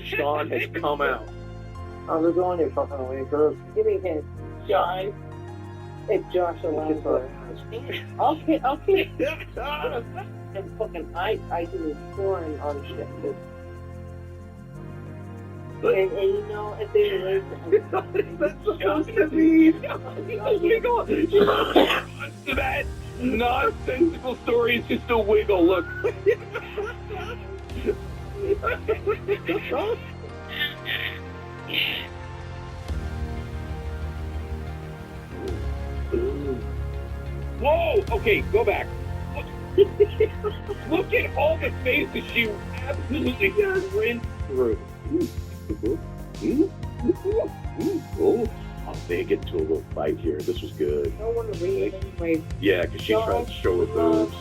Sean has come out. How's it going, you fucking away, girls? Give me a hint. Josh. It's Josh Alonso. Okay. And fucking I do scoring on shit. And you know, if they were that's supposed to mean wiggle. That nonsensical story is just a wiggle. Look. Whoa! Okay, go back. Look at all the faces she absolutely rinsed through. Oh, they get into a little fight here. This was good. I want to read it anyway. Yeah, because she tried to show her boobs.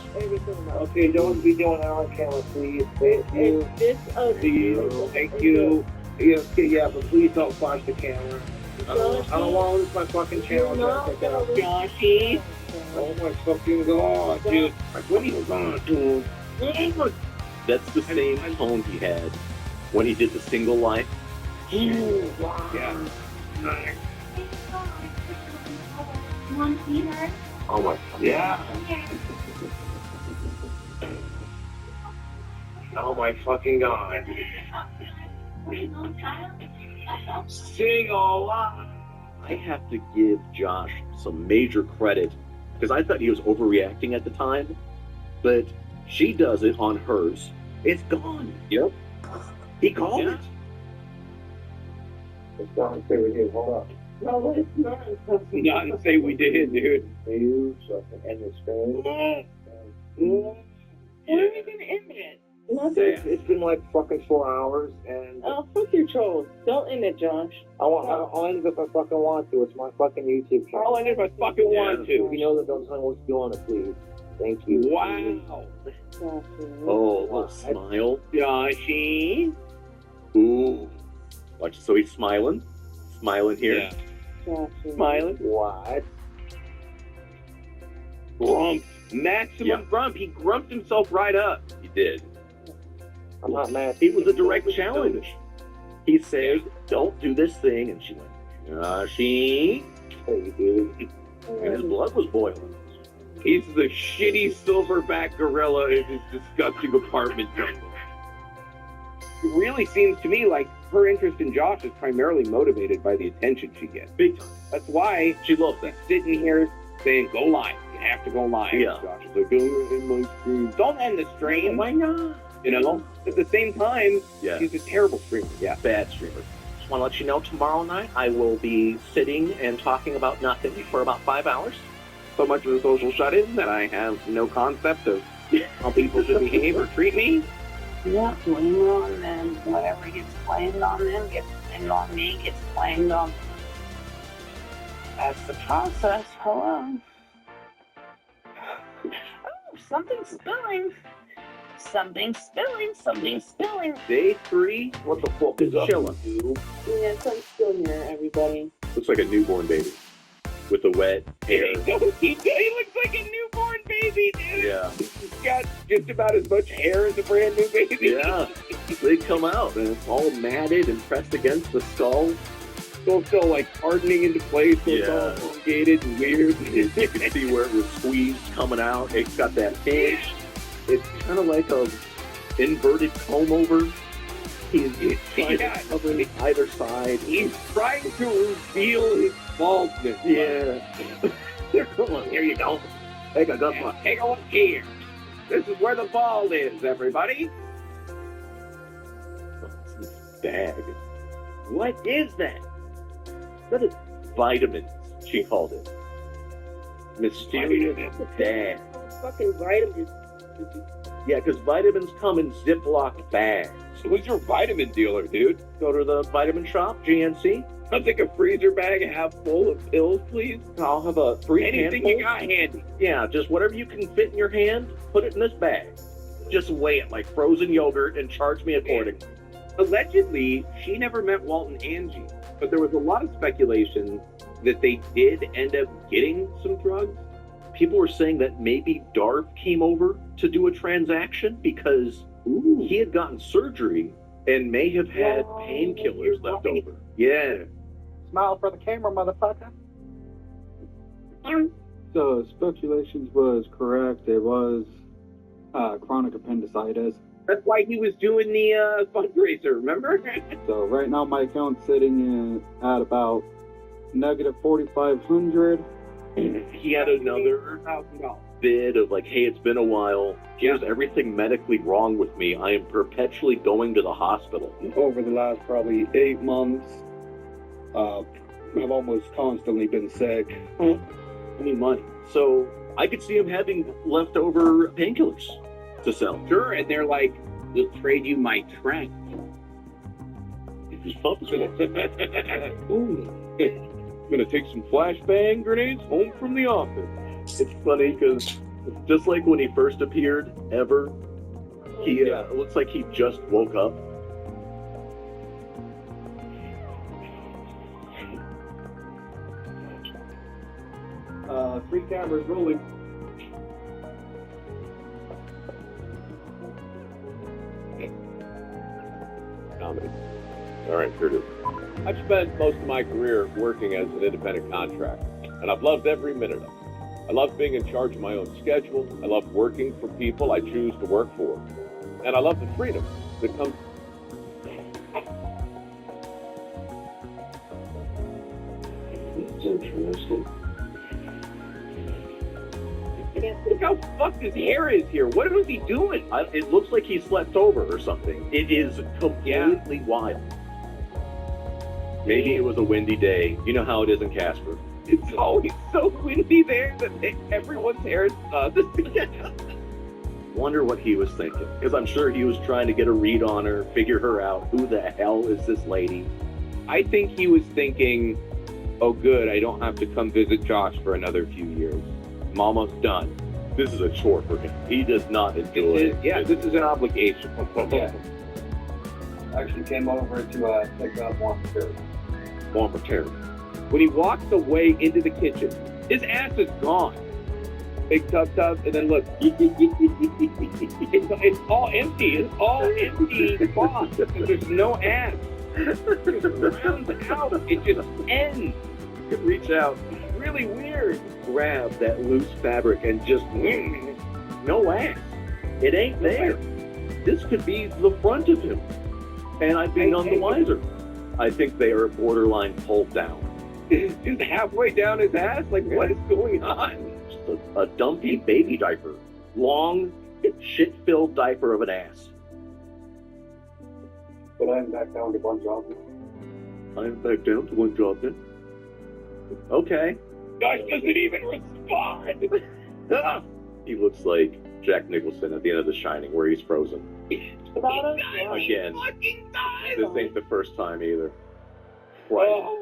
Okay, don't be doing that on camera, please. Thank you. Thank you. Yeah, but please don't flash the camera. I don't want to lose my fucking channel. Joshy. Oh my fucking god, dude. What are you gonna do? That's the same tone he had when he did the single life. Yeah. Oh my. Yeah. Oh my fucking god. Sing all out. I have to give Josh some major credit because I thought he was overreacting at the time, but she does it on hers. It's gone. Yep. He called it. Let's go and see what we do. Hold up. No, it's not. Not and say we did, dude. You so I can end this film. When are you gonna end it? It's been like fucking 4 hours, and Oh, fuck your trolls. Don't end it, Josh. I'll end it if I fucking want to. It's my fucking YouTube channel. I'll end it if I fucking want to. If you know that, don't tell me what to do on it, please. Thank you. Wow. Oh, a little smile. Joshy. Ooh. Watch, so he's smiling. Smiling here. Yeah. Smiling. What? Grump. Maximum grump. He grumped himself right up. He did. I'm not mad. It was a direct challenge. He said, don't do this thing. And she went, she. Hey, dude. And his blood was boiling. He's the shitty silverback gorilla in his disgusting apartment jungle. It really seems to me like her interest in Josh is primarily motivated by the attention she gets. Big time. That's why She loves that. she's sitting here saying, go live. You have to go live. Yeah. Josh is like, don't end my stream. Don't end the stream. Why not? You know? At the same time, Yeah. she's a terrible streamer. Yeah. Bad streamer. Just want to let you know, tomorrow night I will be sitting and talking about nothing for about 5 hours. So much of a social shut-in that I have no concept of how people should behave or treat me. Yeah, blame it on them. Whatever gets blamed on them gets blamed on me, gets blamed on them. That's the process. Hello. Oh, something's spilling. Something's spilling. Something's spilling. Day 3, what the fuck is chilling? Yeah, something's still here, everybody. Looks like a newborn baby with the wet hair. He looks like a newborn baby, dude. Yeah. He's got just about as much hair as a brand new baby. Yeah. They come out and it's all matted and pressed against the skull. Still like hardening into place, so it's Yeah. all elongated and weird. You can see where it was squeezed coming out. It's got that pinch. It's kind of like a inverted comb over. He's trying to cover either side. He's trying to reveal his baldness. Yeah. Come on, here you go. Take a good look. Take a look here. This is where the bald is, everybody. Bag. What is that? That is vitamins, she called it. Mysterious bag. Fucking vitamins. Yeah, because vitamins come in Ziploc bags. Who's your vitamin dealer, dude? Go to the vitamin shop, GNC. I'll take a freezer bag half full of pills, please. I'll have a 3 Anything handfuls. you got handy. Yeah, just whatever you can fit in your hand, put it in this bag. Just weigh it like frozen yogurt and charge me accordingly. Allegedly, she never met Walt and Angie, but there was a lot of speculation that they did end up getting some drugs. People were saying that maybe Darth came over to do a transaction because he had gotten surgery and may have had painkillers left over. Yeah. Smile for the camera, motherfucker. So speculations was correct. It was chronic appendicitis. That's why he was doing the fundraiser, remember? So right now my account's sitting at about negative 4,500. He had another bid of like, hey, it's been a while. Here's everything medically wrong with me. I am perpetually going to the hospital. Over the last probably 8 months, I've almost constantly been sick. I need money. So I could see him having leftover painkillers to sell. Sure, and they're like, we'll trade you my track. Ooh. Gonna take some flashbang grenades home from the office. It's funny because just like when he first appeared ever, he it looks like he just woke up. Three cameras rolling. Comedy. All right, here it is. I've spent most of my career working as an independent contractor, and I've loved every minute of it. I love being in charge of my own schedule. I love working for people I choose to work for. And I love the freedom that comes. It's interesting. Look how fucked his hair is here. What was he doing? It looks like he slept over or something. It is completely wild. Maybe it was a windy day. You know how it is in Casper. It's always so windy there that everyone's hair is Wonder what he was thinking. Because I'm sure he was trying to get a read on her, figure her out. Who the hell is this lady? I think he was thinking, oh good, I don't have to come visit Josh for another few years. I'm almost done. This is a chore for him. He does not enjoy it. Yeah, this is an obligation. Yeah. Actually came over to take out more material. More material. When he walks away into the kitchen, his ass is gone. Big tub, and then look. it's all empty. It's all empty box. There's no ass. It just rounds out. It just ends. You can reach out. It's really weird. Grab that loose fabric and just no ass. It ain't there. This could be the front of him. And I'd be none the wiser. I think they are borderline pulled down. Just halfway down his ass? Like, what is going on? Just a dumpy baby diaper. Long, shit-filled diaper of an ass. But I'm back down to one job. I'm back down to one job then. Okay. Josh doesn't even respond. He looks like Jack Nicholson at the end of The Shining, where he's frozen. Again. This ain't the first time either. Oh.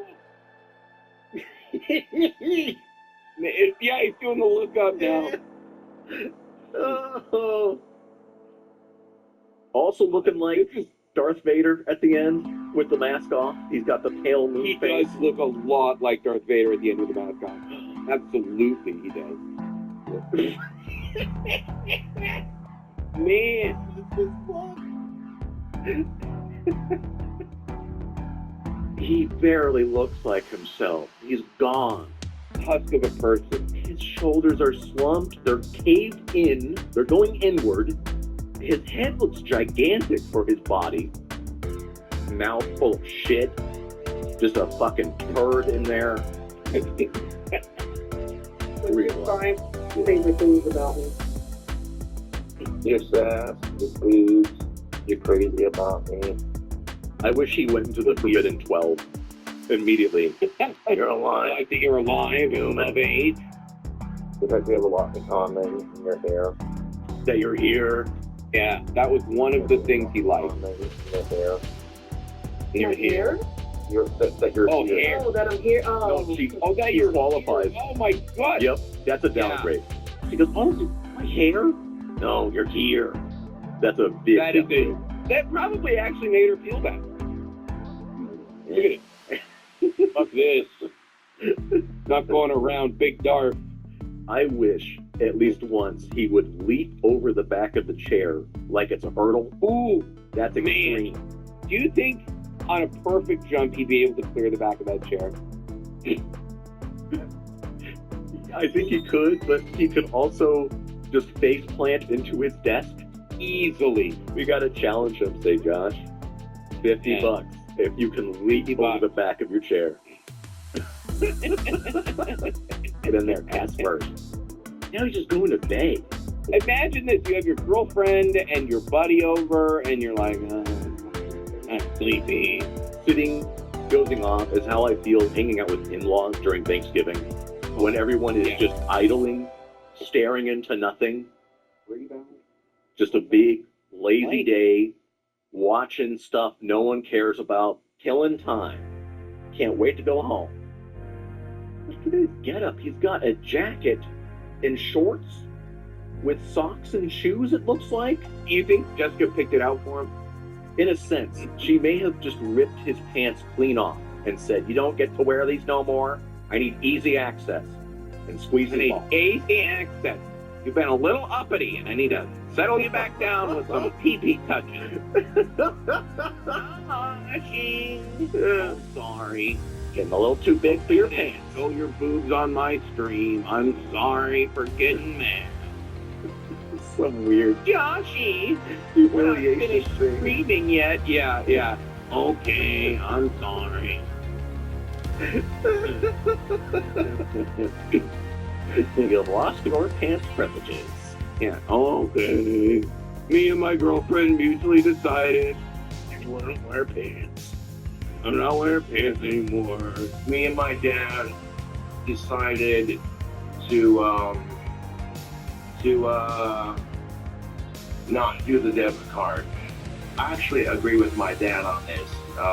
Yeah, he's doing the look up now. Oh. Also looking like Darth Vader at the end with the mask off. He's got the pale moon He face. does look a lot like Darth Vader at the end with the mask on. Absolutely, he does. Man, He barely looks like himself. He's gone. Husk of a person. His shoulders are slumped. They're caved in. They're going inward. His head looks gigantic for his body. Mouth full of shit. Just a fucking turd in there. Five favorite things about me. Your sass, your boobs, you're crazy about me. I wish he went into the Forbidden 12 immediately. You're alive. I think you're alive, you love age. Because we have a lot in common in your hair. That you're here. Yeah, that was one of the things he liked. In your hair. Your hair? That you're Oh, here. hair. Oh, that I'm here. Oh, No, she that you're qualifies. Oh my god. Yep, that's a downgrade. She goes, oh, my hair? No, you're here. That's a big That is downgrade. That probably actually made her feel better. Look at it. Fuck this. Not going around Big Darth. I wish at least once he would leap over the back of the chair like it's a hurdle. Ooh, that's extreme. Man. Do you think on a perfect jump he'd be able to clear the back of that chair? I think he could, but he could also just face plant into his desk. Easily. We gotta challenge him, say Josh. $50 if you can leap over the back of your chair. Get in there, ass first. Now he's just going to bed. Imagine this: you have your girlfriend and your buddy over, and you're like, I'm sleepy. Sitting, dozing off is how I feel hanging out with in-laws during Thanksgiving, when everyone is just idling, staring into nothing. Just a big, lazy day, watching stuff no one cares about, killing time. Can't wait to go home. Look at his getup. He's got a jacket and shorts with socks and shoes, it looks like. You think Jessica picked it out for him? In a sense, she may have just ripped his pants clean off and said, you don't get to wear these no more. I need easy access. And squeeze his ball. Easy access. You've been a little uppity, and I need to settle you back down with some pee-pee touches. I'm sorry. Getting a little too big for your pants. Show your boobs on my stream. I'm sorry for getting mad. Some weird Joshy, humiliation we're not finished thing. streaming yet. Yeah. Okay, I'm sorry. You lost your pants privileges. Yeah, okay. Me and my girlfriend mutually decided you wouldn't wear pants. I'm not wearing pants anymore. Me and my dad decided to not do the debit card. I actually agree with my dad on this.